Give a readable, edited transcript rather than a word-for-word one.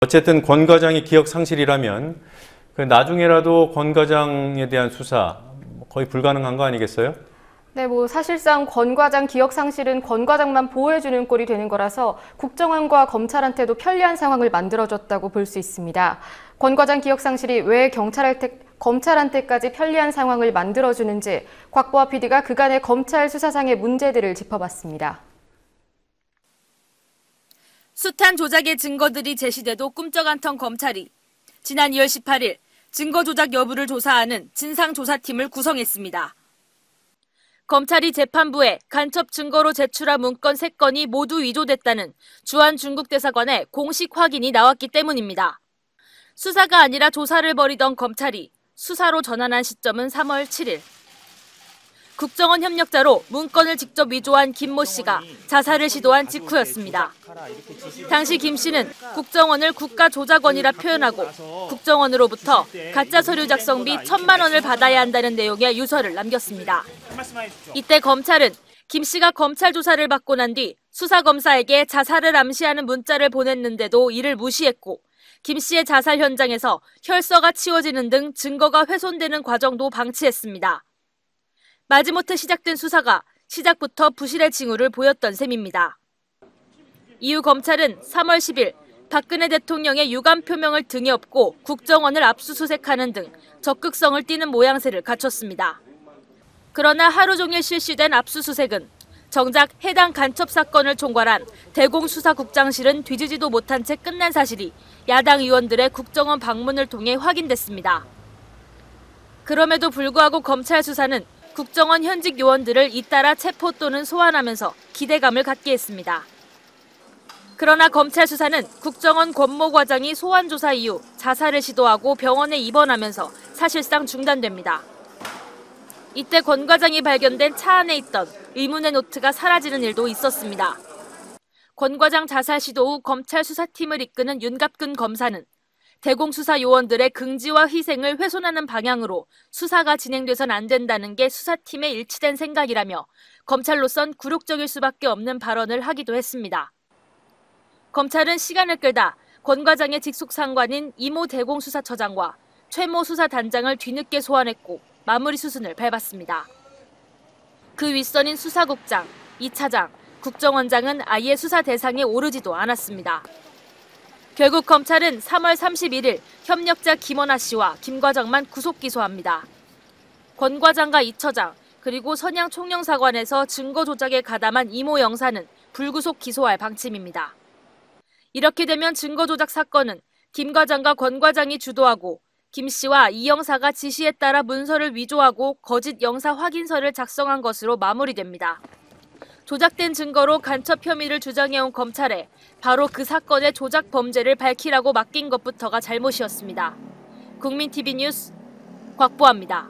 어쨌든 권 과장이 기억 상실이라면 나중에라도 권 과장에 대한 수사 거의 불가능한 거 아니겠어요? 네, 사실상 권 과장 기억 상실은 권 과장만 보호해주는 꼴이 되는 거라서 국정원과 검찰한테도 편리한 상황을 만들어줬다고 볼 수 있습니다. 권 과장 기억 상실이 왜 검찰한테까지 편리한 상황을 만들어주는지 곽보아 PD가 그간의 검찰 수사상의 문제들을 짚어봤습니다. 숱한 조작의 증거들이 제시돼도 꿈쩍 안 턴 검찰이 지난 2월 18일 증거 조작 여부를 조사하는 진상조사팀을 구성했습니다. 검찰이 재판부에 간첩 증거로 제출한 문건 3건이 모두 위조됐다는 주한 중국 대사관의 공식 확인이 나왔기 때문입니다. 수사가 아니라 조사를 벌이던 검찰이 수사로 전환한 시점은 3월 7일. 국정원 협력자로 문건을 직접 위조한 김모 씨가 자살을 시도한 직후였습니다. 당시 김 씨는 국정원을 국가조작원이라 표현하고 국정원으로부터 가짜 서류 작성비 1,000만 원을 받아야 한다는 내용의 유서를 남겼습니다. 이때 검찰은 김 씨가 검찰 조사를 받고 난 뒤 수사검사에게 자살을 암시하는 문자를 보냈는데도 이를 무시했고 김 씨의 자살 현장에서 혈서가 치워지는 등 증거가 훼손되는 과정도 방치했습니다. 마지못해 시작된 수사가 시작부터 부실의 징후를 보였던 셈입니다. 이후 검찰은 3월 10일 박근혜 대통령의 유감 표명을 등에 업고 국정원을 압수수색하는 등 적극성을 띠는 모양새를 갖췄습니다. 그러나 하루 종일 실시된 압수수색은 정작 해당 간첩 사건을 총괄한 대공수사국장실은 뒤지지도 못한 채 끝난 사실이 야당 의원들의 국정원 방문을 통해 확인됐습니다. 그럼에도 불구하고 검찰 수사는 국정원 현직 요원들을 잇따라 체포 또는 소환하면서 기대감을 갖게 했습니다. 그러나 검찰 수사는 국정원 권모 과장이 소환 조사 이후 자살을 시도하고 병원에 입원하면서 사실상 중단됩니다. 이때 권 과장이 발견된 차 안에 있던 의문의 노트가 사라지는 일도 있었습니다. 권 과장 자살 시도 후 검찰 수사팀을 이끄는 윤갑근 검사는 대공수사 요원들의 긍지와 희생을 훼손하는 방향으로 수사가 진행돼선 안 된다는 게 수사팀의 일치된 생각이라며 검찰로선 굴욕적일 수밖에 없는 발언을 하기도 했습니다. 검찰은 시간을 끌다 권 과장의 직속 상관인 이모 대공수사처장과 최모 수사단장을 뒤늦게 소환했고 마무리 수순을 밟았습니다. 그 윗선인 수사국장, 2차장, 국정원장은 아예 수사 대상에 오르지도 않았습니다. 결국 검찰은 3월 31일 협력자 김원하 씨와 김 과장만 구속 기소합니다. 권 과장과 2처장 그리고 선양 총영사관에서 증거 조작에 가담한 이모 영사는 불구속 기소할 방침입니다. 이렇게 되면 증거 조작 사건은 김 과장과 권 과장이 주도하고 김 씨와 이 영사가 지시에 따라 문서를 위조하고 거짓 영사 확인서를 작성한 것으로 마무리됩니다. 조작된 증거로 간첩 혐의를 주장해온 검찰에 바로 그 사건의 조작 범죄를 밝히라고 맡긴 것부터가 잘못이었습니다. 국민TV 뉴스 곽보아입니다.